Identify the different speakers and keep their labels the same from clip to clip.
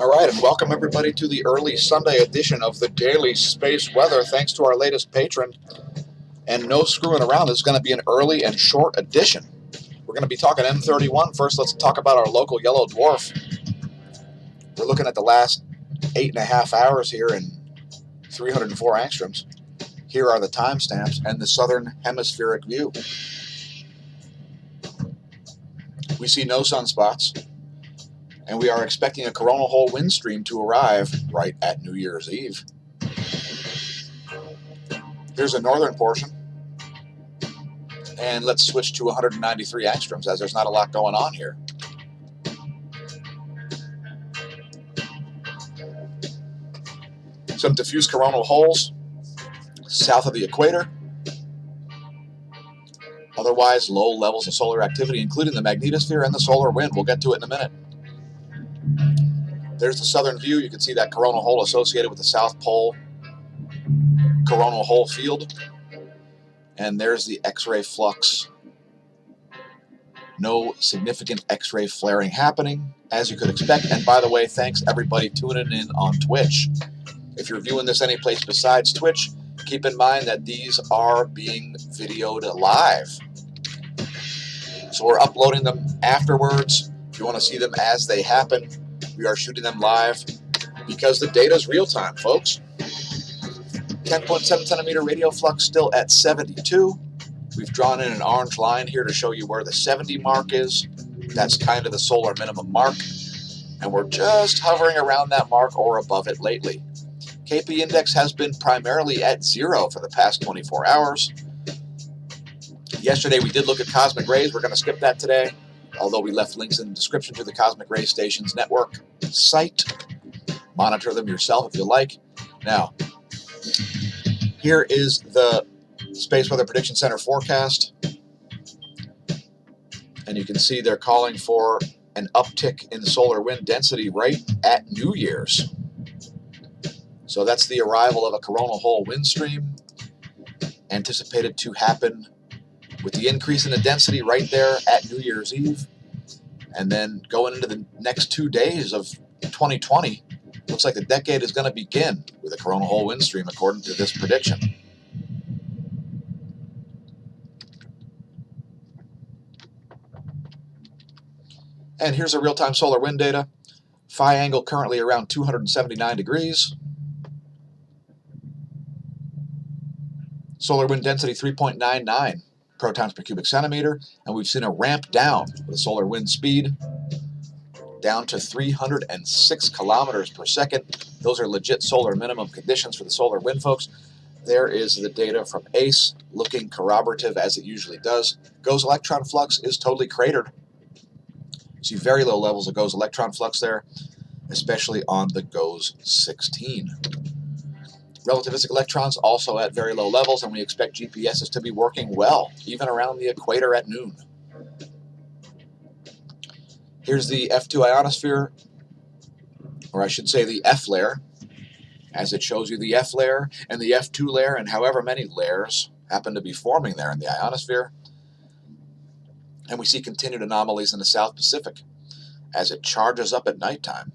Speaker 1: All right, and welcome everybody to the early Sunday edition of the Daily Space Weather. Thanks to our latest patron. And no screwing around, this is going to be an early and short edition. We're going to be talking M31. First, let's talk about our local yellow dwarf. We're looking at the last 8.5 hours here in 304 angstroms. Here are the timestamps and the southern hemispheric view. We see no sunspots, and we are expecting a coronal hole wind stream to arrive right at New Year's Eve. Here's a northern portion, and let's switch to 193 angstroms as there's not a lot going on here. Some diffuse coronal holes south of the equator. Otherwise, low levels of solar activity, including the magnetosphere and the solar wind. We'll get to it in a minute. There's the southern view. You can see that coronal hole associated with the South Pole coronal hole field. And there's the X-ray flux. No significant X-ray flaring happening, as you could expect. And by the way, thanks everybody tuning in on Twitch. If you're viewing this any place besides Twitch, keep in mind that these are being videoed live. So we're uploading them afterwards. If you want to see them as they happen, we are shooting them live because the data is real time, folks. 10.7 centimeter radial flux still at 72. We've drawn in an orange line here to show you where the 70 mark is. That's kind of the solar minimum mark. And we're just hovering around that mark or above it lately. KP index has been primarily at 0 for the past 24 hours. Yesterday we did look at cosmic rays. We're going to skip that today, although we left links in the description to the Cosmic Ray Stations Network site. Monitor them yourself if you like. Now, here is the Space Weather Prediction Center forecast. And you can see they're calling for an uptick in solar wind density right at New Year's. So that's the arrival of a coronal hole wind stream, anticipated to happen with the increase in the density right there at New Year's Eve. And then going into the next 2 days of 2020, looks like the decade is going to begin with a coronal hole wind stream according to this prediction. And here's a real-time solar wind data. Phi angle currently around 279 degrees. Solar wind density 3.99 protons per cubic centimeter, and we've seen a ramp down with solar wind speed down to 306 kilometers per second. Those are legit solar minimum conditions for the solar wind, folks. There is the data from ACE, looking corroborative as it usually does. GOES electron flux is totally cratered. You see very low levels of GOES electron flux there, especially on the GOES 16. Relativistic electrons also at very low levels, and we expect GPSs to be working well, even around the equator at noon. Here's the F2 ionosphere, or I should say the F layer, as it shows you the F layer and the F2 layer and however many layers happen to be forming there in the ionosphere. And we see continued anomalies in the South Pacific as it charges up at nighttime.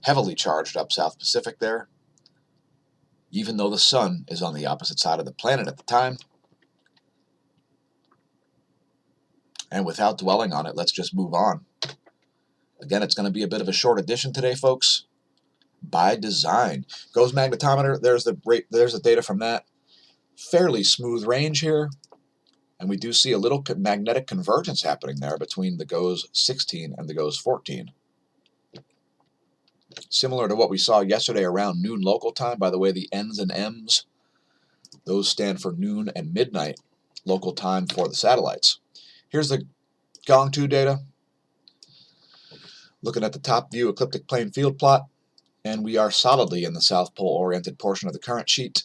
Speaker 1: Heavily charged up South Pacific there, even though the sun is on the opposite side of the planet at the time. And without dwelling on it, let's just move on. Again, it's going to be a bit of a short edition today, folks, by design. GOES magnetometer, there's the data from that. Fairly smooth range here, and we do see a little magnetic convergence happening there between the GOES 16 and the GOES 14. Similar to what we saw yesterday around noon local time. By the way, the N's and M's, those stand for noon and midnight local time for the satellites. Here's the Gong 2 data. Looking at the top view ecliptic plane field plot, and we are solidly in the South Pole oriented portion of the current sheet,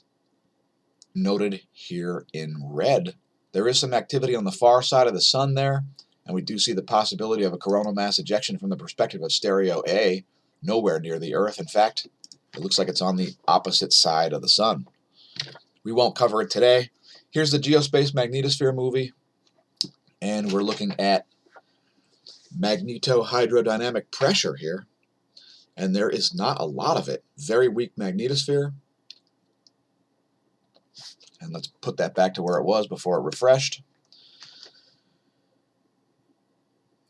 Speaker 1: noted here in red. There is some activity on the far side of the sun there, and we do see the possibility of a coronal mass ejection from the perspective of stereo A, nowhere near the Earth. In fact, it looks like it's on the opposite side of the sun. We won't cover it today. Here's the geospace magnetosphere movie. And we're looking at magnetohydrodynamic pressure here, and there is not a lot of it. Very weak magnetosphere. And let's put that back to where it was before it refreshed.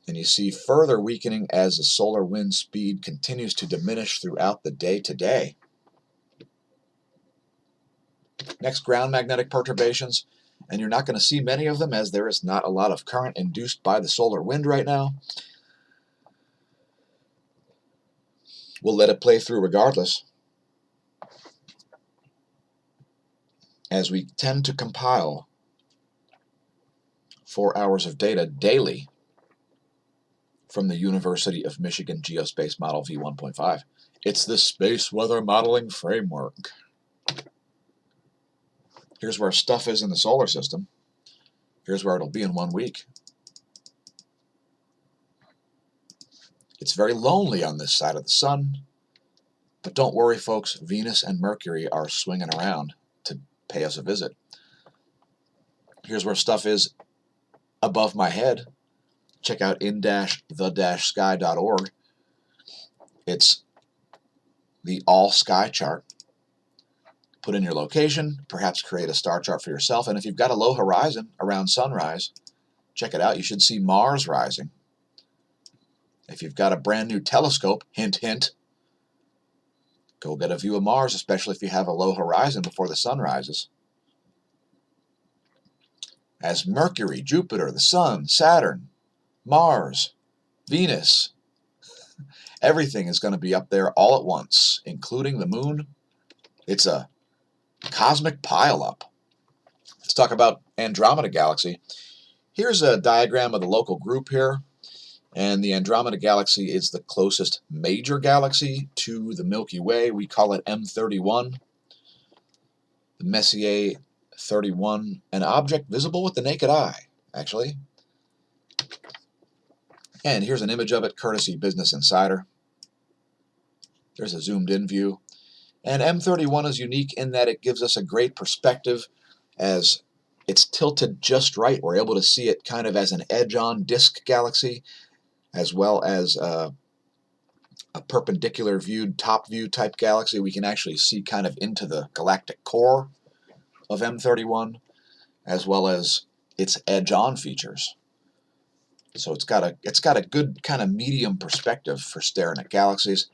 Speaker 1: And you see further weakening as the solar wind speed continues to diminish throughout the day today. Next, ground magnetic perturbations, and you're not going to see many of them as there is not a lot of current induced by the solar wind right now. We'll let it play through regardless, as we tend to compile 4 hours of data daily from the University of Michigan Geospace Model V1.5. It's the Space Weather Modeling Framework. Here's where stuff is in the solar system. Here's where it'll be in 1 week. It's very lonely on this side of the sun, but don't worry, folks. Venus and Mercury are swinging around to pay us a visit. Here's where stuff is above my head. Check out in-the-sky.org. It's the all sky chart. Put in your location, perhaps create a star chart for yourself, and if you've got a low horizon around sunrise, check it out. You should see Mars rising. If you've got a brand new telescope, hint, hint, go get a view of Mars, especially if you have a low horizon before the sun rises. As Mercury, Jupiter, the Sun, Saturn, Mars, Venus, everything is going to be up there all at once, including the moon. It's a cosmic pileup. Let's talk about Andromeda Galaxy. Here's a diagram of the local group here, and the Andromeda Galaxy is the closest major galaxy to the Milky Way. We call it M31. The Messier 31, an object visible with the naked eye, actually. And here's an image of it, courtesy Business Insider. There's a zoomed-in view. And M31 is unique in that it gives us a great perspective as it's tilted just right. We're able to see it kind of as an edge-on disk galaxy, as well as a perpendicular viewed top view type galaxy. We can actually see kind of into the galactic core of M31, as well as its edge-on features. So it's got a good kind of medium perspective for staring at galaxies.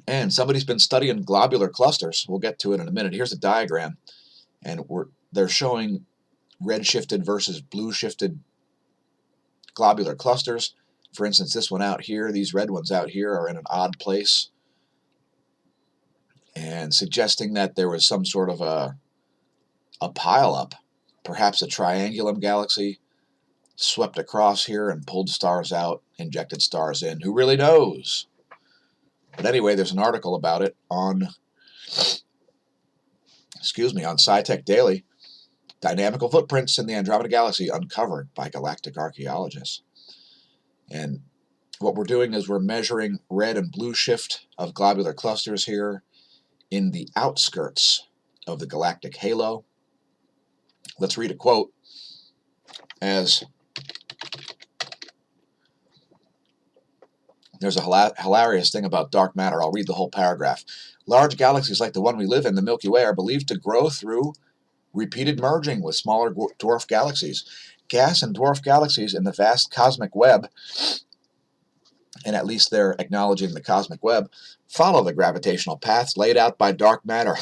Speaker 1: And somebody's been studying globular clusters. We'll get to it in a minute. Here's a diagram, and they're showing red-shifted versus blue-shifted globular clusters. For instance, this one out here, these red ones out here are in an odd place, and suggesting that there was some sort of a pileup, perhaps a triangulum galaxy, swept across here and pulled stars out, injected stars in. Who really knows? But anyway, there's an article about it on, on SciTech Daily. Dynamical footprints in the Andromeda Galaxy uncovered by galactic archaeologists. And what we're doing is we're measuring red and blue shift of globular clusters here in the outskirts of the galactic halo. Let's read a quote as there's a hilarious thing about dark matter. I'll read the whole paragraph. Large galaxies like the one we live in, the Milky Way, are believed to grow through repeated merging with smaller dwarf galaxies. Gas and dwarf galaxies in the vast cosmic web, and at least they're acknowledging the cosmic web, follow the gravitational paths laid out by dark matter.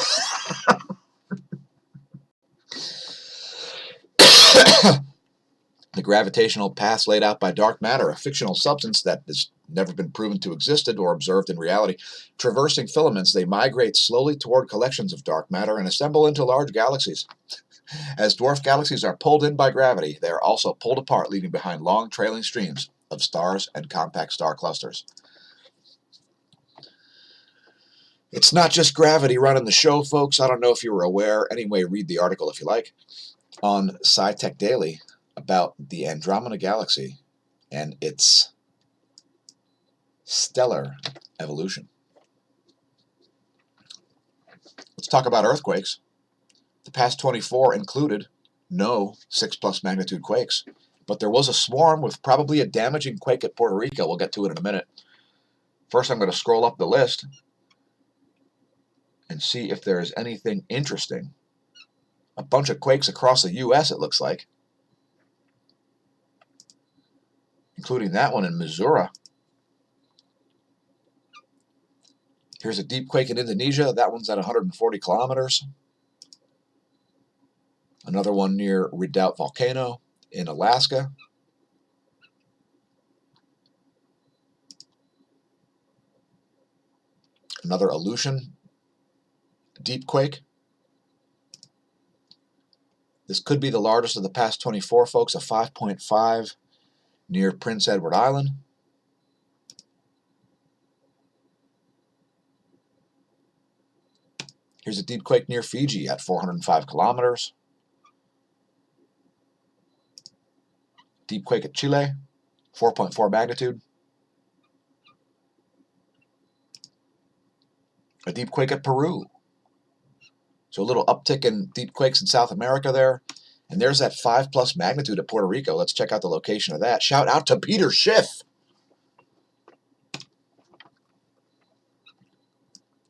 Speaker 1: The gravitational paths laid out by dark matter, a fictional substance that has never been proven to exist or observed in reality. Traversing filaments, they migrate slowly toward collections of dark matter and assemble into large galaxies. As dwarf galaxies are pulled in by gravity, they are also pulled apart, leaving behind long trailing streams of stars and compact star clusters. It's not just gravity running the show, folks. I don't know if you were aware. Anyway, read the article if you like on SciTech Daily about the Andromeda Galaxy and its stellar evolution. Let's talk about earthquakes. The past 24 included no 6+ magnitude quakes, but there was a swarm with probably a damaging quake at Puerto Rico. We'll get to it in a minute. First, I'm going to scroll up the list and see if there is anything interesting. A bunch of quakes across the U.S., it looks like, including that one in Missouri. Here's a deep quake in Indonesia. That one's at 140 kilometers. Another one near Redoubt Volcano in Alaska. Another Aleutian deep quake. This could be the largest of the past 24, folks, a 5.5 near Prince Edward Island. Here's a deep quake near Fiji at 405 kilometers. Deep quake at Chile, 4.4 magnitude. A deep quake at Peru. So a little uptick in deep quakes in South America there. And there's that 5+ magnitude at Puerto Rico. Let's check out the location of that. Shout out to Peter Schiff.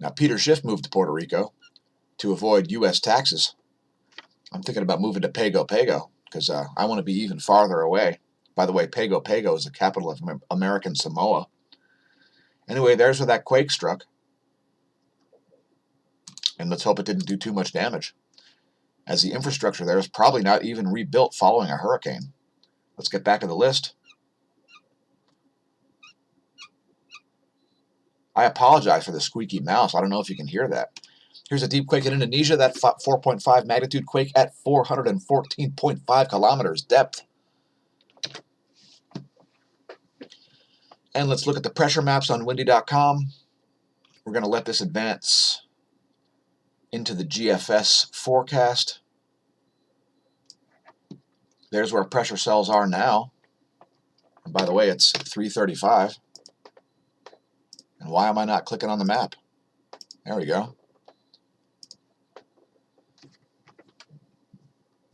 Speaker 1: Now, Peter Schiff moved to Puerto Rico to avoid U.S. taxes. I'm thinking about moving to Pago Pago because I want to be even farther away. By the way, Pago Pago is the capital of American Samoa. Anyway, there's where that quake struck. And let's hope it didn't do too much damage, as the infrastructure there is probably not even rebuilt following a hurricane. Let's get back to the list. I apologize for the squeaky mouse. I don't know if you can hear that. Here's a deep quake in Indonesia, that 4.5 magnitude quake at 414.5 kilometers depth. And let's look at the pressure maps on windy.com. We're going to let this advance into the GFS forecast. There's where pressure cells are now. And by the way, it's 335. And why am I not clicking on the map? There we go.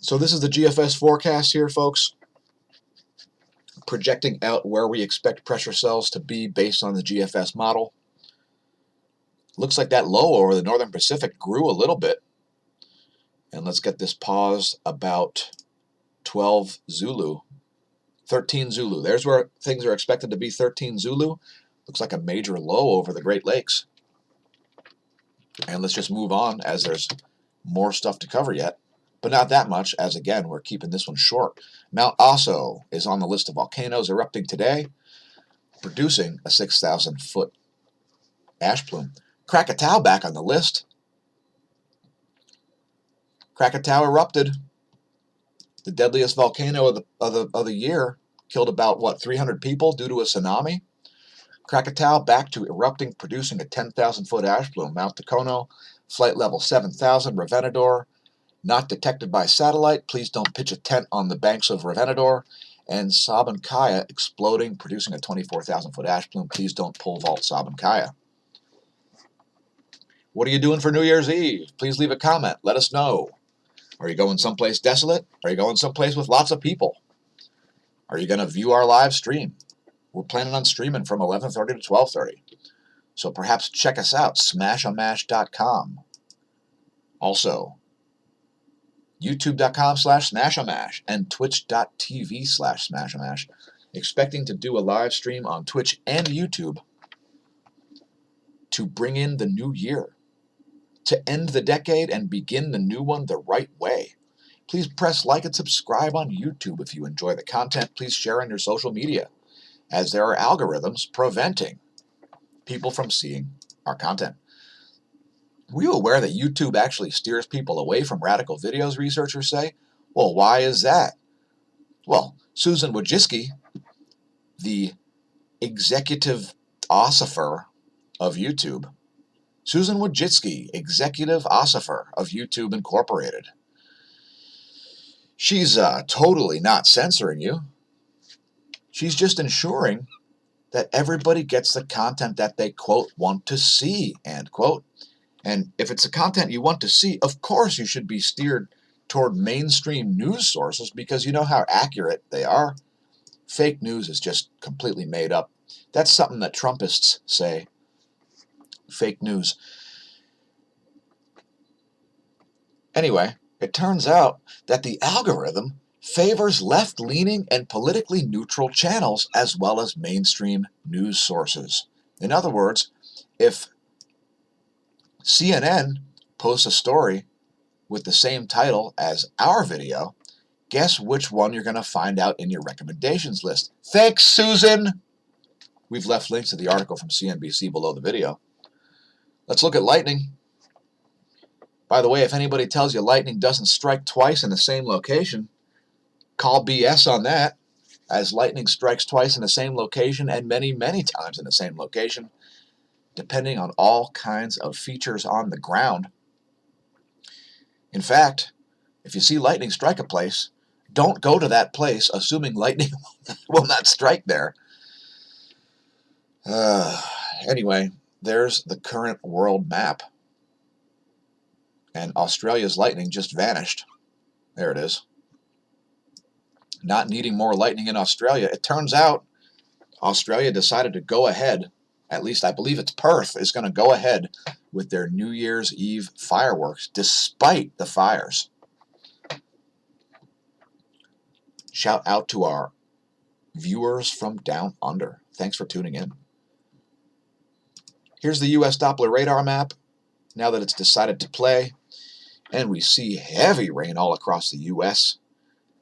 Speaker 1: So this is the GFS forecast here, folks, projecting out where we expect pressure cells to be based on the GFS model. Looks like that low over the Northern Pacific grew a little bit. And let's get this paused about 12 Zulu. 13 Zulu. There's where things are expected to be 13 Zulu. Looks like a major low over the Great Lakes. And let's just move on as there's more stuff to cover yet. But not that much, as again, we're keeping this one short. Mount Aso is on the list of volcanoes erupting today, producing a 6,000-foot ash plume. Krakatoa back on the list. Krakatoa erupted. The deadliest volcano of the year, killed about, what, 300 people due to a tsunami? Krakatoa back to erupting, producing a 10,000-foot ash plume. Mount Takono, flight level 7,000, Revenador, not detected by satellite. Please don't pitch a tent on the banks of Revenador. And Sabancaya exploding, producing a 24,000-foot ash plume. Please don't pole vault Sabancaya. What are you doing for New Year's Eve? Please leave a comment. Let us know. Are you going someplace desolate? Are you going someplace with lots of people? Are you going to view our live stream? We're planning on streaming from 11:30 to 12:30. So perhaps check us out, smashomash.com. Also, youtube.com/smashomash and twitch.tv/smashomash. Expecting to do a live stream on Twitch and YouTube to bring in the new year, to end the decade and begin the new one the right way. Please press like and subscribe on YouTube if you enjoy the content. Please share on your social media, as there are algorithms preventing people from seeing our content. Were you aware that YouTube actually steers people away from radical videos, researchers say? Well, why is that? Well, Susan Wojcicki, the executive ossifer of YouTube, Susan Wojcicki, executive ossifer of YouTube Incorporated. She's totally not censoring you. She's just ensuring that everybody gets the content that they, quote, want to see, end quote. And if it's the content you want to see, of course you should be steered toward mainstream news sources because you know how accurate they are. Fake news is just completely made up. That's something that Trumpists say. Fake news. Anyway, it turns out that the algorithm favors left-leaning and politically neutral channels as well as mainstream news sources. In other words, if CNN posts a story with the same title as our video, guess which one you're going to find out in your recommendations list. Thanks, Susan! We've left links to the article from CNBC below the video. Let's look at lightning. By the way, if anybody tells you lightning doesn't strike twice in the same location, call BS on that, as lightning strikes twice in the same location and many, many times in the same location, depending on all kinds of features on the ground. In fact, if you see lightning strike a place, don't go to that place assuming lightning will not strike there. Anyway, there's the current world map. And Australia's lightning just vanished. There it is. Not needing more lightning in Australia. It turns out Australia decided to go ahead, at least I believe it's Perth, is going to go ahead with their New Year's Eve fireworks despite the fires. Shout out to our viewers from down under. Thanks for tuning in. Here's the U.S. Doppler radar map, now that it's decided to play, and we see heavy rain all across the U.S.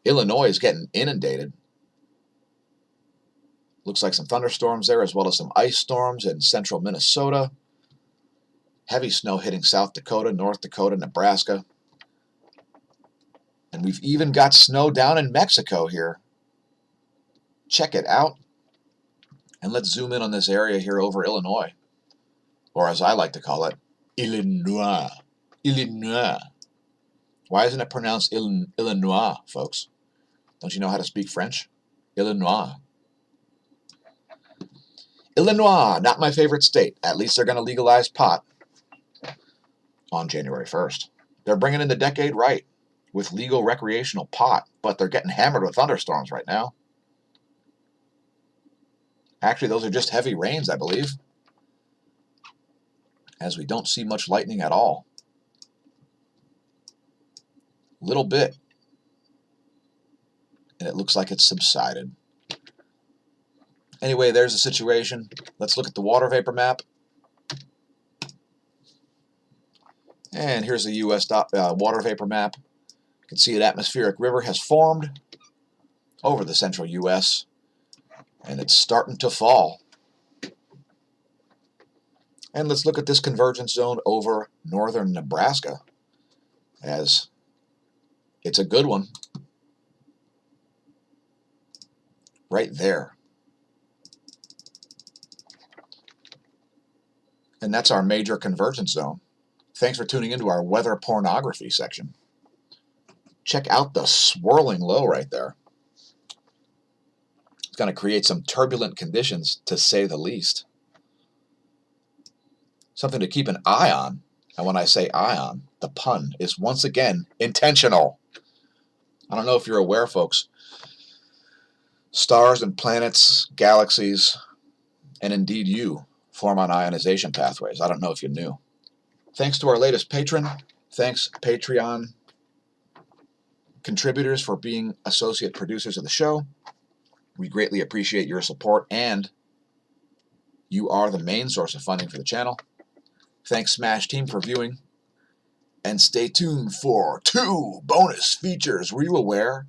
Speaker 1: Illinois is getting inundated. Looks like some thunderstorms there, as well as some ice storms in central Minnesota. Heavy snow hitting South Dakota, North Dakota, Nebraska. And we've even got snow down in Mexico here. Check it out. And let's zoom in on this area here over Illinois. Or as I like to call it, Illinois. Illinois. Why isn't it pronounced Illinois, folks? Don't you know how to speak French? Illinois. Illinois, not my favorite state. At least they're going to legalize pot on January 1st. They're bringing in the decade right with legal recreational pot, but they're getting hammered with thunderstorms right now. Actually, those are just heavy rains, I believe, as we don't see much lightning at all. Little bit, and it looks like it's subsided. Anyway, there's the situation. Let's look at the water vapor map. And here's the U.S. water vapor map. You can see an atmospheric river has formed over the central U.S., and it's starting to fall. And let's look at this convergence zone over northern Nebraska, as it's a good one. Right there. And that's our major convergence zone. Thanks for tuning into our weather pornography section. Check out the swirling low right there. It's going to create some turbulent conditions, to say the least. Something to keep an eye on. And when I say eye on, the pun is once again intentional. I don't know if you're aware, folks. Stars and planets, galaxies, and indeed you form on ionization pathways. I don't know if you knew. Thanks to our latest patron. Thanks, Patreon contributors, for being associate producers of the show. We greatly appreciate your support, and you are the main source of funding for the channel. Thanks, Smash Team, for viewing. And stay tuned for 2 bonus features. Were you aware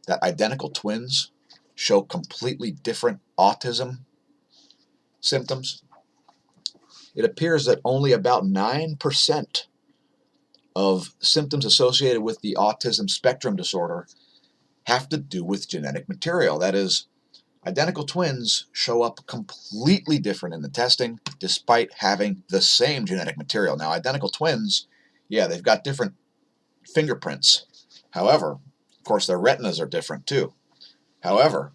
Speaker 1: that identical twins show completely different autism symptoms? It appears that only about 9% of symptoms associated with the autism spectrum disorder have to do with genetic material. That is, identical twins show up completely different in the testing despite having the same genetic material. Now, identical twins, yeah, they've got different fingerprints. However, of course, their retinas are different too. However,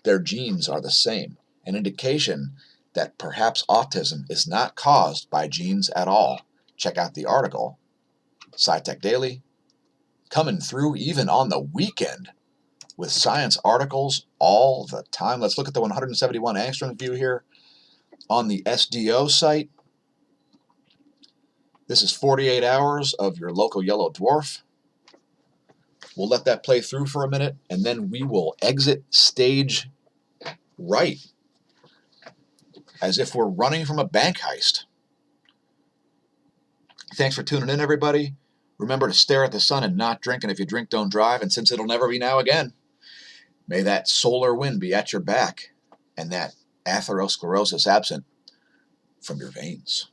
Speaker 1: their genes are the same, an indication that perhaps autism is not caused by genes at all. Check out the article, SciTech Daily, coming through even on the weekend with science articles all the time. Let's look at the 171 angstrom view here on the SDO site. This is 48 hours of your local yellow dwarf. We'll let that play through for a minute, and then we will exit stage right as if we're running from a bank heist. Thanks for tuning in, everybody. Remember to stare at the sun and not drink, and if you drink, don't drive. And since it'll never be now again, may that solar wind be at your back and that atherosclerosis absent from your veins.